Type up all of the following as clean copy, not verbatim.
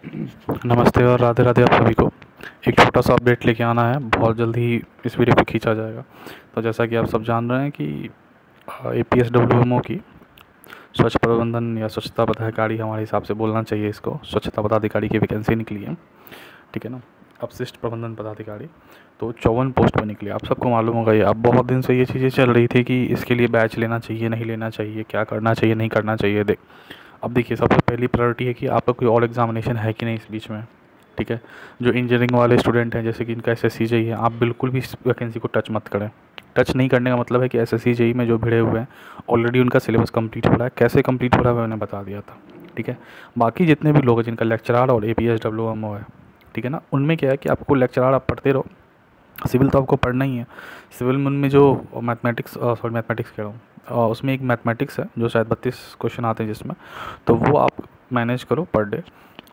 नमस्ते और राधे राधे आप सभी को। एक छोटा सा अपडेट लेके आना है, बहुत जल्द ही इस वीडियो को खींचा जाएगा। तो जैसा कि आप सब जान रहे हैं कि APSWMO की स्वच्छ प्रबंधन या स्वच्छता पदाधिकारी, हमारे हिसाब से बोलना चाहिए इसको, स्वच्छता पदाधिकारी की वैकेंसी निकली है, ठीक है ना। अपशिष्ट प्रबंधन पदाधिकारी, तो 54 पोस्ट पर निकली। आप सबको मालूम होगा, ये अब बहुत दिन से ये चीज़ें चल रही थी कि इसके लिए बैच लेना चाहिए, नहीं लेना चाहिए, क्या करना चाहिए, नहीं करना चाहिए। अब देखिए, सबसे पहली प्रायोरिटी है कि आपका कोई और एग्जामिनेशन है कि नहीं इस बीच में, ठीक है। जो इंजीनियरिंग वाले स्टूडेंट हैं, जैसे कि इनका SSC JEE है, आप बिल्कुल भी इस वैकेंसी को टच मत करें। टच नहीं करने का मतलब है कि SSC JEE में जो भिड़े हुए हैं, ऑलरेडी उनका सिलेबस कंप्लीट हो रहा है। कैसे कंप्लीट हो रहा है मैंने बता दिया था, ठीक है। बाकी जितने भी लोग हैं जिनका लेक्चरार और APSWMO है, ठीक है ना, उनमें क्या है कि आपको लेक्चरार आप पढ़ते रहो, सिविल तो आपको पढ़ना ही है। सिविल में उनमें जो मैथमेटिक्स कह रहा हूँ, उसमें एक मैथमेटिक्स है जो शायद 32 क्वेश्चन आते हैं जिसमें, तो वो आप मैनेज करो पर डे।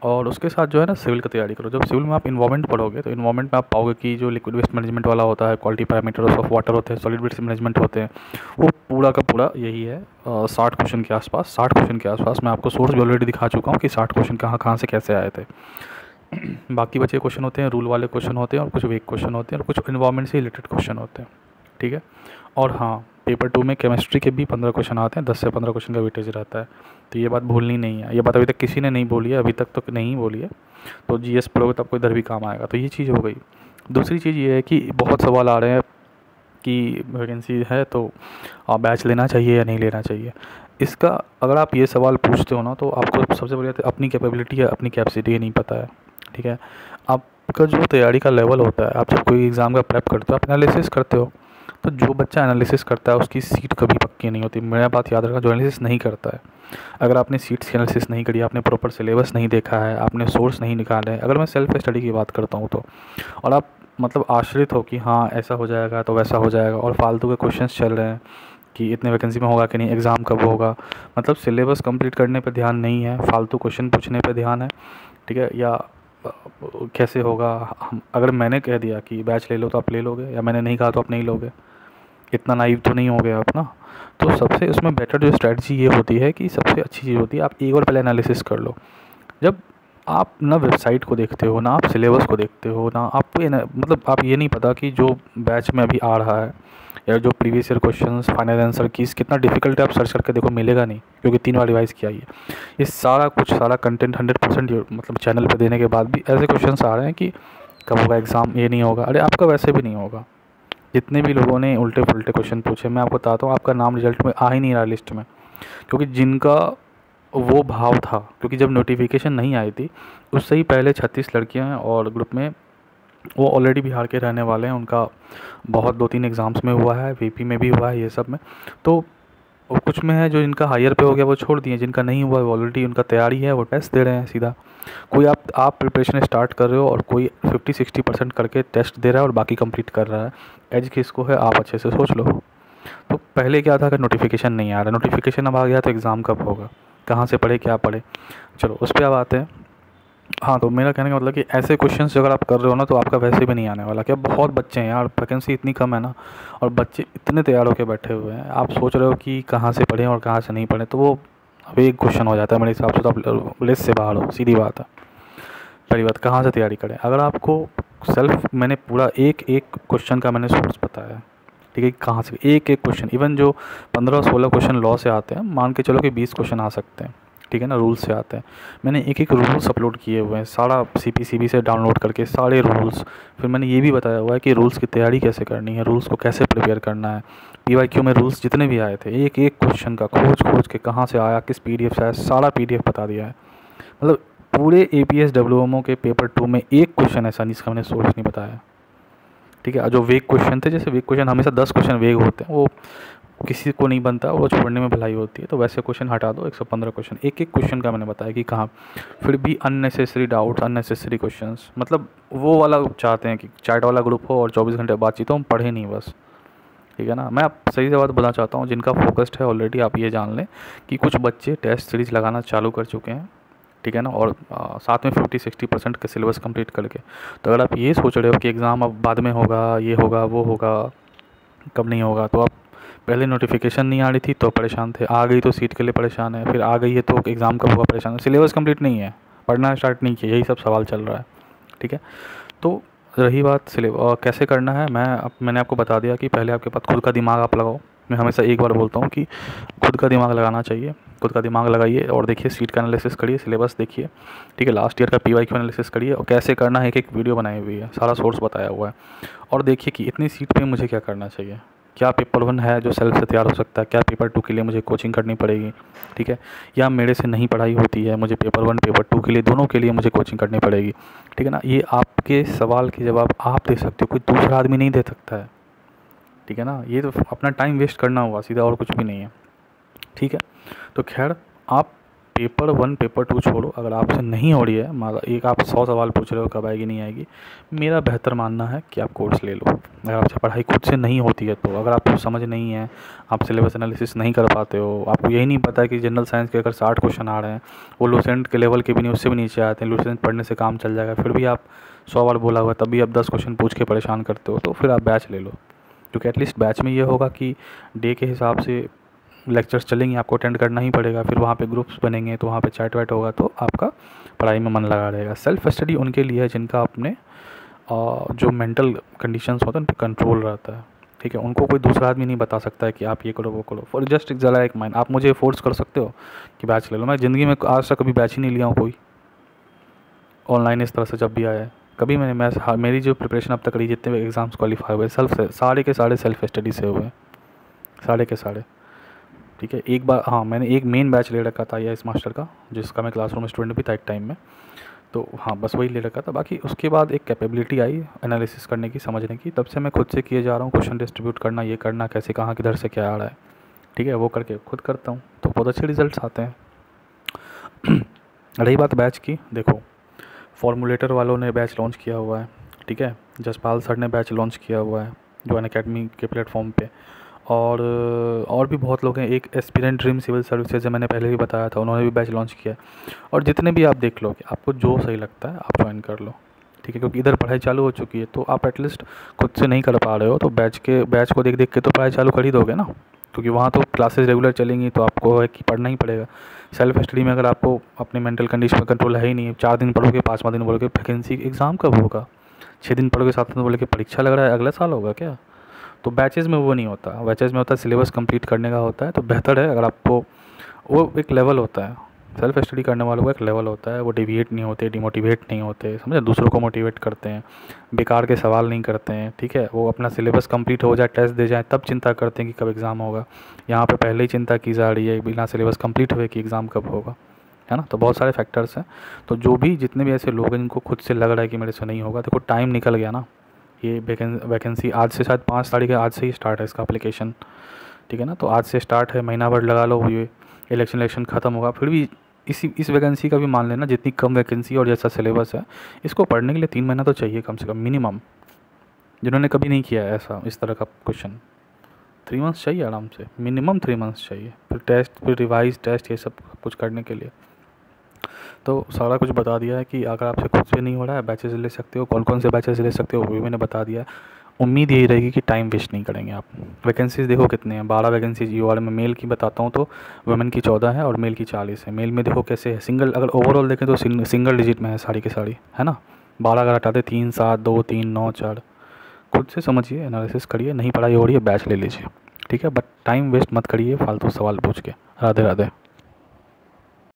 और उसके साथ जो है ना, सिविल की तैयारी करो। जब सिविल में आप इन्वायरमेंट पढ़ोगे तो इन्वायरमेंट में आप पाओगे कि जो लिक्विड वेस्ट मैनेजमेंट वाला होता है, क्वालिटी पैरामीटर्स ऑफ वाटर होते हैं, सॉलिड वेस्ट मैनेजमेंट होते हैं, वो पूरा का पूरा यही है। 60 क्वेश्चन के आसपास, 60 क्वेश्चन के आसपास। मैं आपको सोर्स भी ऑलरेडी दिखा चुका हूँ कि 60 क्वेश्चन कहाँ कहाँ से कैसे आए थे। बाकी बचे क्वेश्चन होते हैं, रूल वाले क्वेश्चन होते हैं, और कुछ वीक क्वेश्चन होते हैं, और कुछ इन्वायरमेंट से रिलेटेड क्वेश्चन होते हैं, ठीक है। और हाँ, पेपर 2 में केमिस्ट्री के भी 15 क्वेश्चन आते हैं, 10 से 15 क्वेश्चन का वेटेज रहता है। तो ये बात भूलनी नहीं है। ये बात अभी तक किसी ने नहीं बोली है, अभी तक तो नहीं बोली है। तो GS पढ़ोगे तब कोई इधर भी काम आएगा। तो ये चीज़ हो गई। दूसरी चीज़ ये है कि बहुत सवाल आ रहे हैं कि वैकेंसी है तो बैच लेना चाहिए या नहीं लेना चाहिए। इसका अगर आप ये सवाल पूछते हो ना, तो आपको सबसे बड़ी बात अपनी कैपेबिलिटी या अपनी कैपेसिटी नहीं पता है, ठीक है। आपका जो तैयारी का लेवल होता है, आप जब कोई एग्ज़ाम का प्रेप करते हो, आप एनालिसिस करते हो, तो जो बच्चा एनालिसिस करता है उसकी सीट कभी पक्की नहीं होती। मेरा बात याद रखना, जो एनालिसिस नहीं करता है, अगर आपने सीट्स की एनालिसिस नहीं करी, आपने प्रॉपर सिलेबस नहीं देखा है, आपने सोर्स नहीं निकाले, अगर मैं सेल्फ स्टडी की बात करता हूँ तो, और आप मतलब आश्रित हो कि हाँ ऐसा हो जाएगा तो वैसा हो जाएगा, और फालतू के क्वेश्चंस चल रहे हैं कि इतने वैकेंसी में होगा कि नहीं, एग्ज़ाम कब होगा, मतलब सिलेबस कंप्लीट करने पे ध्यान नहीं है, फालतू क्वेश्चन पूछने पे ध्यान है, ठीक है। या कैसे होगा, हम अगर मैंने कह दिया कि बैच ले लो तो आप ले लोगे, या मैंने नहीं कहा तो आप नहीं लोगे, इतना नाइव तो नहीं हो गया आप ना। तो सबसे उसमें बेटर जो स्ट्रैटेजी ये होती है कि सबसे अच्छी चीज़ होती है, आप एक बार पहले एनालिसिस कर लो। जब आप ना वेबसाइट को देखते हो, ना आप सिलेबस को देखते हो, ना आपको मतलब आप ये नहीं पता कि जो बैच में अभी आ रहा है, या जो previous year questions, final answer keys कितना डिफिकल्ट है, आप सर्च करके देखो, मिलेगा नहीं, क्योंकि 3 बार रिवाइज़ किया ये। ये सारा कंटेंट 100% मतलब चैनल पे देने के बाद भी ऐसे क्वेश्चंस आ रहे हैं कि कब होगा एग्ज़ाम, ये नहीं होगा। अरे आपका वैसे भी नहीं होगा। जितने भी लोगों ने उल्टे पुल्टे क्वेश्चन पूछे, मैं आपको बताता हूँ, आपका नाम रिजल्ट में आ ही नहीं रहा लिस्ट में, क्योंकि जिनका वो भाव था, क्योंकि जब नोटिफिकेशन नहीं आई थी उससे ही पहले 36 लड़कियां हैं और ग्रुप में, वो ऑलरेडी बिहार के रहने वाले हैं, उनका बहुत 2-3 एग्ज़ाम्स में हुआ है, VP में भी हुआ है, ये सब में। तो वो कुछ में है जो इनका हायर पे हो गया वो छोड़ दिए, जिनका नहीं हुआ वो ऑलरेडी उनका तैयारी है, वो टेस्ट दे रहे हैं सीधा। कोई आप प्रिपरेशन स्टार्ट कर रहे हो और कोई 50-60% करके टेस्ट दे रहा है और बाकी कंप्लीट कर रहा है। एज किसको है, आप अच्छे से सोच लो। तो पहले क्या था कि नोटिफिकेशन नहीं आ रहा, नोटिफिकेशन अब आ गया तो एग्ज़ाम कब होगा, कहाँ से पढ़े, क्या पढ़े। चलो उस पर अब आते हैं। हाँ, तो मेरा कहने का मतलब कि ऐसे क्वेश्चंस अगर आप कर रहे हो ना, तो आपका वैसे भी नहीं आने वाला। क्या बहुत बच्चे हैं यार, वैकेंसी इतनी कम है ना, और बच्चे इतने तैयार होकर बैठे हुए हैं, आप सोच रहे हो कि कहाँ से पढ़ें और कहाँ से नहीं पढ़ें, तो वो अब एक क्वेश्चन हो जाता है मेरे हिसाब से। तो आप लिस्ट से बाहर हो, सीधी बात है। पहली बात, कहाँ से तैयारी करें। अगर आपको मैंने पूरा एक एक क्वेश्चन का मैंने सोर्स बताया है, ठीक है, कहाँ से एक एक क्वेश्चन, इवन जो 15-16 क्वेश्चन लॉ से आते हैं, मान के चलो कि 20 क्वेश्चन आ सकते हैं, ठीक है ना, रूल्स से आते हैं। मैंने एक एक रूल्स अपलोड किए हुए हैं, सारा CPCB से डाउनलोड करके सारे रूल्स। फिर मैंने ये भी बताया हुआ है कि रूल्स की तैयारी कैसे करनी है, रूल्स को कैसे प्रिपेयर करना है। PYQ में रूल्स जितने भी आए थे, एक एक क्वेश्चन का खोज के कहाँ से आया, किस PDF से आया, सारा PDF बता दिया है। मतलब पूरे APSWMO के पेपर 2 में एक क्वेश्चन ऐसा नहीं जिसका मैंने सोर्स नहीं बताया, ठीक है। जो वेग क्वेश्चन थे, जैसे वेग क्वेश्चन हमेशा 10 क्वेश्चन वेग होते हैं, वो किसी को नहीं बनता, वो छोड़ने में भलाई होती है, तो वैसे क्वेश्चन हटा दो। 115 क्वेश्चन, एक एक क्वेश्चन का मैंने बताया कि कहाँ। फिर भी अननेसेसरी डाउट्स, अननेसेसरी क्वेश्चंस, मतलब वो वाला चाहते हैं कि चैट वाला ग्रुप हो और 24 घंटे बातचीत हो, हम पढ़े नहीं बस, ठीक है ना। मैं आप सही से बात बोलना चाहता हूँ, जिनका फोकस्ड है ऑलरेडी, आप ये जान लें कि कुछ बच्चे टेस्ट सीरीज लगाना चालू कर चुके हैं, ठीक है ना, और साथ में 50-60% का सिलेबस कंप्लीट करके। तो अगर आप ये सोच रहे हो कि एग्ज़ाम अब बाद में होगा, ये होगा, वो होगा, कब नहीं होगा, तो आप पहले नोटिफिकेशन नहीं आ रही थी तो परेशान थे, आ गई तो सीट के लिए परेशान है, फिर आ गई है तो एग्ज़ाम कब होगा परेशान है, सिलेबस कंप्लीट नहीं है, पढ़ना स्टार्ट नहीं किया, यही सब सवाल चल रहा है। ठीक है, तो रही बात कैसे करना है, मैंने आपको बता दिया कि पहले आपके पास खुद का दिमाग आप लगाओ। मैं हमेशा एक बार बोलता हूँ कि खुद का दिमाग लगाना चाहिए। खुद का दिमाग लगाइए और देखिए, सीट का एनालिसिस करिए, सिलेबस देखिए, ठीक है, लास्ट ईयर का PYQ एनालिसिस करिए, और कैसे करना है एक वीडियो बनाई हुई है, सारा सोर्स बताया हुआ है। और देखिए कि इतनी सीट पे मुझे क्या करना चाहिए, क्या पेपर 1 है जो सेल्फ से तैयार हो सकता है, क्या पेपर 2 के लिए मुझे कोचिंग करनी पड़ेगी, ठीक है, या मेरे से नहीं पढ़ाई होती है, मुझे पेपर 1 पेपर 2 के लिए, दोनों के लिए मुझे कोचिंग करनी पड़ेगी। ठीक है ना, ये आपके सवाल के जवाब आप दे सकते हो, कोई दूसरा आदमी नहीं दे सकता है। ठीक है ना, ये तो अपना टाइम वेस्ट करना हुआ सीधा, और कुछ भी नहीं है। ठीक है, तो खैर आप पेपर 1 पेपर 2 छोड़ो, अगर आपसे नहीं हो रही है, एक आप 100 सवाल पूछ रहे हो कब आएगी नहीं आएगी, मेरा बेहतर मानना है कि आप कोर्स ले लो। अगर आपसे पढ़ाई खुद से नहीं होती है तो, अगर आपको समझ नहीं है, आप सिलेबस एनालिसिस नहीं कर पाते हो, आपको यही नहीं पता है कि जनरल साइंस के अगर 60 क्वेश्चन आ रहे हैं, वो लूसेंट के लेवल के भी नहीं, उससे भी नीचे आते हैं, लूसेंट पढ़ने से काम चल जाएगा, फिर भी आप 100 बार बोला हुआ तब भी आप 10 क्वेश्चन पूछ के परेशान करते हो, तो फिर आप बैच ले लो। क्योंकि एटलीस्ट बैच में ये होगा कि डे के हिसाब से लेक्चर्स चलेंगे, आपको अटेंड करना ही पड़ेगा, फिर वहाँ पे ग्रुप्स बनेंगे, तो वहाँ पे चैट वैट होगा, तो आपका पढ़ाई में मन लगा रहेगा। सेल्फ स्टडी उनके लिए है जिनका अपने जो मेंटल कंडीशंस होते हैं उन पर कंट्रोल रहता है। ठीक है, उनको कोई दूसरा आदमी नहीं बता सकता है कि आप ये करो वो करो। फॉर जस्ट एक माइंड, आप मुझे फोर्स कर सकते हो कि बैच ले लो, मैं ज़िंदगी में आज तक कभी बैच ही नहीं लिया हूँ कोई ऑनलाइन इस तरह से। जब भी आया है कभी मेरी जो प्रिपरेशन अब तक रही, जितने भी एग्ज़ाम्स क्वालिफाई हुए सारे के सारे सेल्फ स्टडी से हुए, सारे के सारे। ठीक है, एक बार हाँ मैंने एक मेन बैच ले रखा था IAS मास्टर का, जिसका मैं क्लासरूम स्टूडेंट भी था एक टाइम में, तो हाँ बस वही ले रखा था। बाकी उसके बाद एक कैपेबिलिटी आई एनालिसिस करने की, समझने की, तब से मैं खुद से किए जा रहा हूँ, क्वेश्चन डिस्ट्रीब्यूट करना, ये करना, कैसे कहाँ किधर से क्या आ रहा है, ठीक है, वो करके खुद करता हूँ, तो बहुत अच्छे रिजल्ट्स आते हैं। रही बात बैच की, देखो फॉर्मूलेटर वालों ने बैच लॉन्च किया हुआ है, ठीक है, जसपाल सर ने बैच लॉन्च किया हुआ है जो अनअकैडमी के प्लेटफॉर्म पे, और भी बहुत लोग हैं। एक एस्पिरेंट ड्रीम सिविल सर्विसेज है, मैंने पहले भी बताया था, उन्होंने भी बैच लॉन्च किया है। और जितने भी आप देख लो कि आपको जो सही लगता है आप ज्वाइन कर लो, ठीक है, क्योंकि इधर पढ़ाई चालू हो चुकी है, तो आप एटलीस्ट खुद से नहीं कर पा रहे हो तो बैच को देख देख के तो पढ़ाई चालू कर ही दोगे ना, क्योंकि वहाँ तो क्लासेस रेगुलर चलेंगी, तो आपको है कि पढ़ना ही पड़ेगा। सेल्फ स्टडी में अगर आपको अपने मेंटल कंडीशन पर कंट्रोल है ही नहीं, 4 दिन पढ़ोगे, 5वां दिन बोलोगे वैकेंसी एग्ज़ाम कब होगा, 6 दिन पढ़ोगे, 7 दिन बोलोगे परीक्षा लग रहा है, अगले साल होगा क्या। तो बैचेज़ में वो नहीं होता, बैचेज़ में होता है सिलेबस कंप्लीट करने का होता है। तो बेहतर है अगर आपको, वो एक लेवल होता है, सेल्फ स्टडी करने वालों का एक लेवल होता है, वो डिविएट नहीं होते, डिमोटिवेट नहीं होते, समझे, दूसरों को मोटिवेट करते हैं, बेकार के सवाल नहीं करते हैं, ठीक है, वो अपना सिलेबस कंप्लीट हो जाए, टेस्ट दे जाए, तब चिंता करते हैं कि कब एग्ज़ाम होगा। यहाँ पे पहले ही चिंता की जा रही है बिना सिलेबस कंप्लीट हुए कि एग्ज़ाम कब होगा, है ना। तो बहुत सारे फैक्टर्स हैं। तो जो भी जितने भी ऐसे लोग हैं जिनको खुद से लग रहा है कि मेरे से नहीं होगा, देखो टाइम निकल गया ना, ये वैकेंसी आज से शायद 5 तारीख है, आज से ही स्टार्ट है इसका एप्लीकेशन, ठीक है ना। तो आज से स्टार्ट है, महीना भर लगा लो, ये इलेक्शन ख़त्म होगा, फिर भी इस वैकेंसी का भी मान लेना, जितनी कम वैकेंसी और जैसा सिलेबस है, इसको पढ़ने के लिए 3 महीना तो चाहिए कम से कम मिनिमम। जिन्होंने कभी नहीं किया है ऐसा इस तरह का क्वेश्चन, 3 मंथ्स चाहिए आराम से, मिनिमम 3 मंथ्स चाहिए, फिर टेस्ट, फिर रिवाइज टेस्ट, ये सब कुछ करने के लिए। तो सारा कुछ बता दिया है कि अगर आपसे खुद से नहीं हो रहा है, बैचेस ले सकते हो, कौन कौन से बैचेस ले सकते हो वो भी मैंने बता दिया है। उम्मीद यही रहेगी कि टाइम वेस्ट नहीं करेंगे आप। वैकेंसीज़ देखो कितने हैं, 12 वैकेंसीज UR में। मेल की बताता हूँ तो वुमेन की 14 है और मेल की 40 है। मेल में देखो कैसे है, सिंगल, अगर ओवरऑल देखें तो सिंगल डिजिट में है सारी की सारी, है ना। 12 अगर हटाते 3 7 2 3 9 4, खुद से समझिए, एनालिसिस करिए, नहीं पढ़ाई हो रही है बैच ले लीजिए, ठीक है, बट टाइम वेस्ट मत करिए फालतू सवाल पूछ के। राधे राधे।